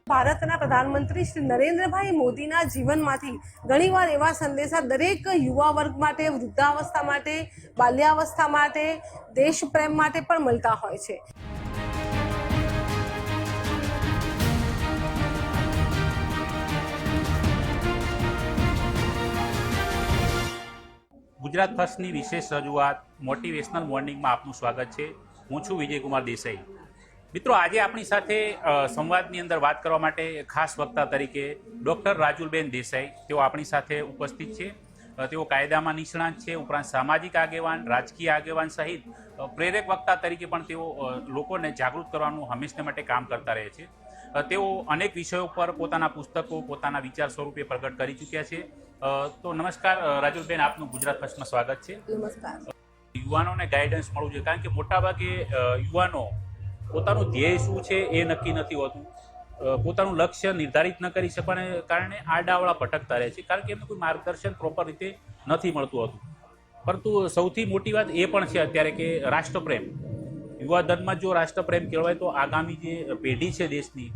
ભારતના પ્રધાનમંત્રી શ્રી નરેન્દ્રભાઈ મોદીના જીવનમાંથી ઘણીવાર એવા સંદેશા દરેક યુવા વર્ગ માટે, વૃદ્ધાવસ્થા માટે, બાલ્યાવસ્થા માટે, દેશપ્રેમ માટે પણ મળતા હોય છે। ગુજરાત ફર્સ્ટની વિશેષ રજૂઆત મોટિવેશનલ મોર્નિંગમાં આપનું સ્વાગત છે। હું છું વિજયકુમાર દેસાઈ। મિત્રો, આજે આપણી સાથે સંવાદની અંદર વાત કરવા માટે ખાસ વક્તા તરીકે ડૉક્ટર રાજુલબેન દેસાઈ તેઓ આપણી સાથે ઉપસ્થિત છે। તેઓ કાયદામાં નિષ્ણાત છે, ઉપરાંત સામાજિક આગેવાન, રાજકીય આગેવાન સહિત પ્રેરક વક્તા તરીકે પણ તેઓ લોકોને જાગૃત કરવાનું હંમેશને માટે કામ કરતા રહે છે। તેઓ અનેક વિષયો પર પોતાના પુસ્તકો, પોતાના વિચાર સ્વરૂપે પ્રગટ કરી ચૂક્યા છે। તો નમસ્કાર રાજુલબેન, આપનું ગુજરાત ફર્સ્ટમાં સ્વાગત છે। નમસ્કાર। યુવાનોને ગાઈડન્સ મળવું જોઈએ, કારણ કે મોટાભાગે યુવાનો પોતાનું ધ્યેય શું છે એ નક્કી નથી હોતું, પોતાનું લક્ષ્ય નિર્ધારિત ન કરી શકવાને કારણે આડાવળા ભટકતા રહે છે, કારણ કે એમને કોઈ માર્ગદર્શન પ્રોપર રીતે નથી મળતું હોતું। પરંતુ સૌથી મોટી વાત એ પણ છે અત્યારે કે રાષ્ટ્રપ્રેમ, યુવાધનમાં જો રાષ્ટ્રપ્રેમ કેળવાય તો આગામી જે પેઢી છે દેશની,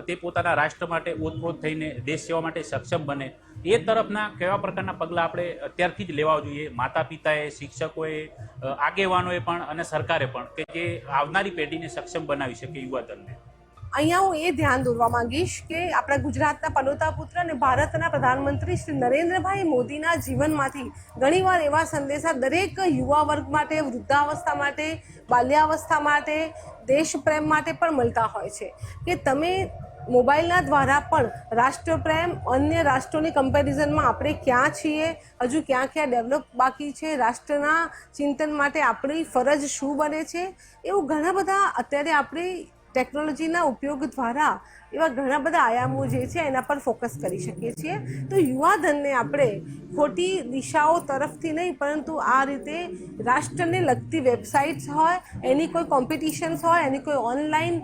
તે પોતાના રાષ્ટ્ર માટે ઓતપ્રોત થઈને દેશ સેવા માટે સક્ષમ બને, એ તરફના કેવા પ્રકારના પગલાં આપણે અત્યારથી જ લેવા જોઈએ, માતા પિતાએ, શિક્ષકોએ, આગેવાનોએ પણ અને સરકારે પણ, કે જે આવનારી પેઢીને સક્ષમ બનાવી શકે યુવાધનને। અહીંયા હું એ ધ્યાન દોરવા માંગીશ કે આપણા ગુજરાતના પનોતા પુત્ર અને ભારતના પ્રધાનમંત્રી શ્રી નરેન્દ્રભાઈ મોદીના જીવનમાંથી ઘણીવાર એવા સંદેશા દરેક યુવા વર્ગ માટે, વૃદ્ધાવસ્થા માટે, બાલ્યાવસ્થા માટે, દેશપ્રેમ માટે પણ મળતા હોય છે કે તમે મોબાઈલના દ્વારા પણ રાષ્ટ્રપ્રેમ, અન્ય રાષ્ટ્રોની કમ્પેરિઝનમાં આપણે ક્યાં છીએ, હજુ ક્યાં ક્યાં ડેવલપ બાકી છે, રાષ્ટ્રના ચિંતન માટે આપણી ફરજ શું બને છે, એવું ઘણા બધા અત્યારે આપણે ટેકનોલોજીના ઉપયોગ દ્વારા એવા ઘણા બધા આયામો જે છે એના પર ફોકસ કરી શકીએ છીએ। તો યુવાધનને આપણે ખોટી દિશાઓ તરફથી નહીં, પરંતુ આ રીતે રાષ્ટ્રને લગતી વેબસાઇટ્સ હોય, એની કોઈ કોમ્પિટિશન્સ હોય, એની કોઈ ઓનલાઈન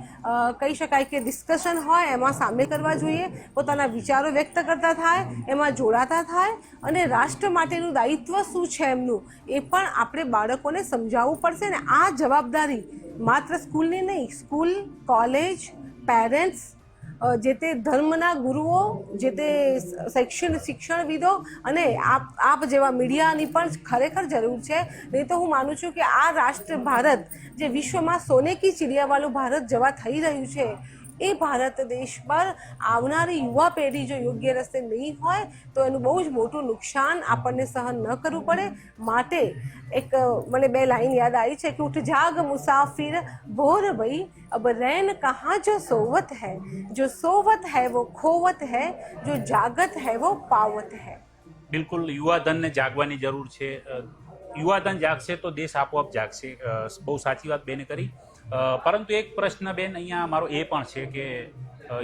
કહી શકાય કે ડિસ્કશન હોય, એમાં સામેલ કરવા જોઈએ, પોતાના વિચારો વ્યક્ત કરતા થાય, એમાં જોડાતા થાય, અને રાષ્ટ્ર માટેનું દાયિત્વ શું છે એમનું એ પણ આપણે બાળકોને સમજાવવું પડશે। ને આ જવાબદારી માત્ર સ્કૂલની નહીં, સ્કૂલ, કોલેજ, પેરેન્ટ્સ, જે તે ધર્મના ગુરુઓ, જે તે શિક્ષણવિદો અને આપ જેવા મીડિયાની પણ ખરેખર જરૂર છે। નહીં તો હું માનું છું કે આ રાષ્ટ્ર ભારત, જે વિશ્વમાં સોને કી ચિડિયાવાળું ભારત જવા થઈ રહ્યું છે, એ ભારત દેશ પર આવનારી યુવા પેઢી જો યોગ્ય રસ્તે નહીં હોય તો એનું બહુ જ મોટું નુકસાન આપણને સહન ન કરવું પડે। માટે એક મને બે લાઈન યાદ આવી છે કે ઉઠ જાગ મુસાફિર ભોર ભઈ, अब रैन कहाँ जो सोवत है, जो सोवत है वो खोवत है, जो जागत है वो पावत है। બિલકુલ, યુવાધનને જાગવાની જરૂર છે। યુવાધન જાગશે તો દેશ આપોઆપ જાગશે। બહુ સાચી વાત બેને કરી। પરંતુ એક પ્રશ્ન બેન અહીંયા મારો એ પણ છે કે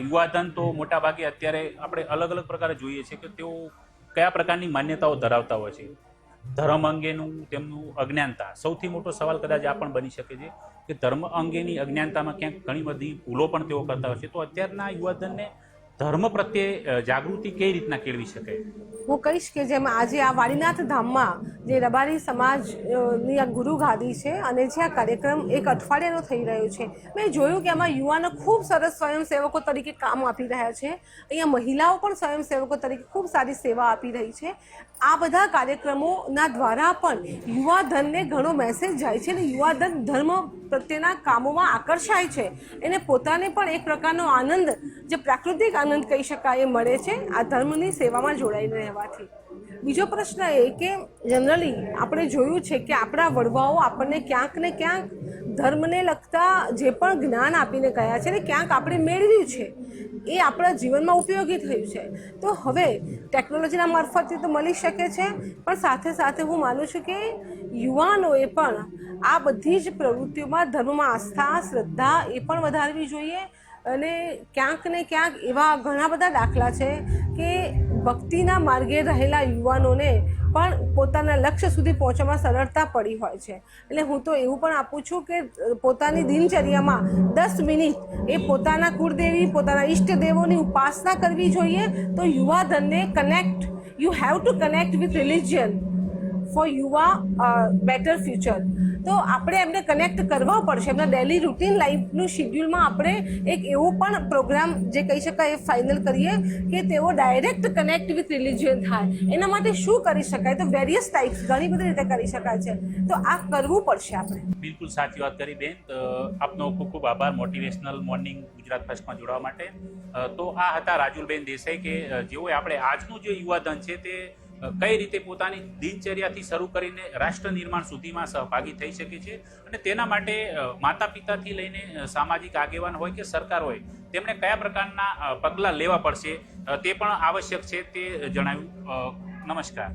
યુવાધન તો મોટાભાગે અત્યારે આપણે અલગ અલગ પ્રકારે જોઈએ છે કે તેઓ કયા પ્રકારની માન્યતાઓ ધરાવતા હોય છે। ધર્મ અંગેનું તેમનું અજ્ઞાનતા સૌથી મોટો સવાલ કદાચ આ પણ બની શકે છે કે ધર્મ અંગેની અજ્ઞાનતામાં ક્યાંક ઘણી બધી ભૂલો પણ તેઓ કરતા હોય છે। તો અત્યારના યુવાધનને ધર્મ પ્રત્યે જાગૃતિ કઈ રીતના કેળવી શકે? હું કહીશ કે જેમ આજે આ વાડીનાથ ધામમાં જે રબારી સમાજની આ ગુરુ ગાદી છે અને જે આ કાર્યક્રમ એક અઠવાડિયાનો થઈ રહ્યો છે, મેં જોયું કે આમાં યુવાનો ખૂબ સરસ સ્વયંસેવકો તરીકે કામ આપી રહ્યા છે। અહીંયા મહિલાઓ પણ સ્વયંસેવકો તરીકે ખૂબ સારી સેવા આપી રહી છે। આ બધા કાર્યક્રમોના દ્વારા પણ યુવાધનને ઘણો મેસેજ જાય છે અને યુવાધન ધર્મ પ્રત્યેના કામોમાં આકર્ષાય છે, એને પોતાને પણ એક પ્રકારનો આનંદ, જે પ્રાકૃતિક આનંદ કહી શકાય, એ મળે છે આ ધર્મની સેવામાં જોડાઈને રહેવાથી। બીજો પ્રશ્ન એ કે જનરલી આપણે જોયું છે કે આપણા વડવાઓ આપણને ક્યાંક ને ક્યાંક ધર્મને લગતા જે પણ જ્ઞાન આપીને ગયા છે ને ક્યાંક આપણે મેળવ્યું છે, એ આપણા જીવનમાં ઉપયોગી થયું છે। તો હવે ટેકનોલોજીના મારફતથી તો મળી શકે છે, પણ સાથે સાથે હું માનું છું કે યુવાનોએ પણ આ બધી જ પ્રવૃત્તિઓમાં ધર્મમાં આસ્થા, શ્રદ્ધા એ પણ વધારવી જોઈએ। અને ક્યાંક ને ક્યાંક એવા ઘણા બધા દાખલા છે કે ભક્તિના માર્ગે રહેલા યુવાનોને પણ પોતાના લક્ષ્ય સુધી પહોંચવામાં સરળતા પડી હોય છે। એટલે હું તો એવું પણ આપું છું કે પોતાની દિનચર્યામાં 10 મિનિટ એ પોતાના કુળદેવી, પોતાના ઈષ્ટદેવોની ઉપાસના કરવી જોઈએ। તો યુવાધનને you have to connect with religion for યુવા બેટર ફ્યુચર। તો આપણે એમને કનેક્ટ કરવા પડશે. એમના ડેલી રૂટીન લાઈફનું શિડ્યુલમાં આપણે એક એવો પણ પ્રોગ્રામ જે કહી શકાય એ ફાઇનલ કરીએ કે તેઓ ડાયરેક્ટ કનેક્ટ વિથ રિલિજિયન થાય. એના માટે શું કરી શકાય? તો વેરિયસ ટાઈપ્સ ઘણી બધી રીતે કરી શકાય છે. તો આ કરવું પડશે આપણે. બિલકુલ સાચી વાત કરી બેન. આપનો ખૂબ ખૂબ આભાર મોટિવેશનલ મોર્નિંગ ગુજરાત ફર્સ્ટમાં જોડાવા માટે. તો આ હતા રાજુલબેન દેસાઈ કે જેઓએ આપણે આજનું જે યુવાધન છે તે કઈ રીતે પોતાની દિનચર્યાથી શરૂ કરીને રાષ્ટ્ર નિર્માણ સુધીમાં સહભાગી થઈ શકે છે અને તેના માટે માતા પિતાથી લઈને સામાજિક આગેવાન હોય કે સરકાર હોય તેમણે કયા પ્રકારના પગલાં લેવા પડશે તે પણ આવશ્યક છે તે જણાવ્યું. નમસ્કાર.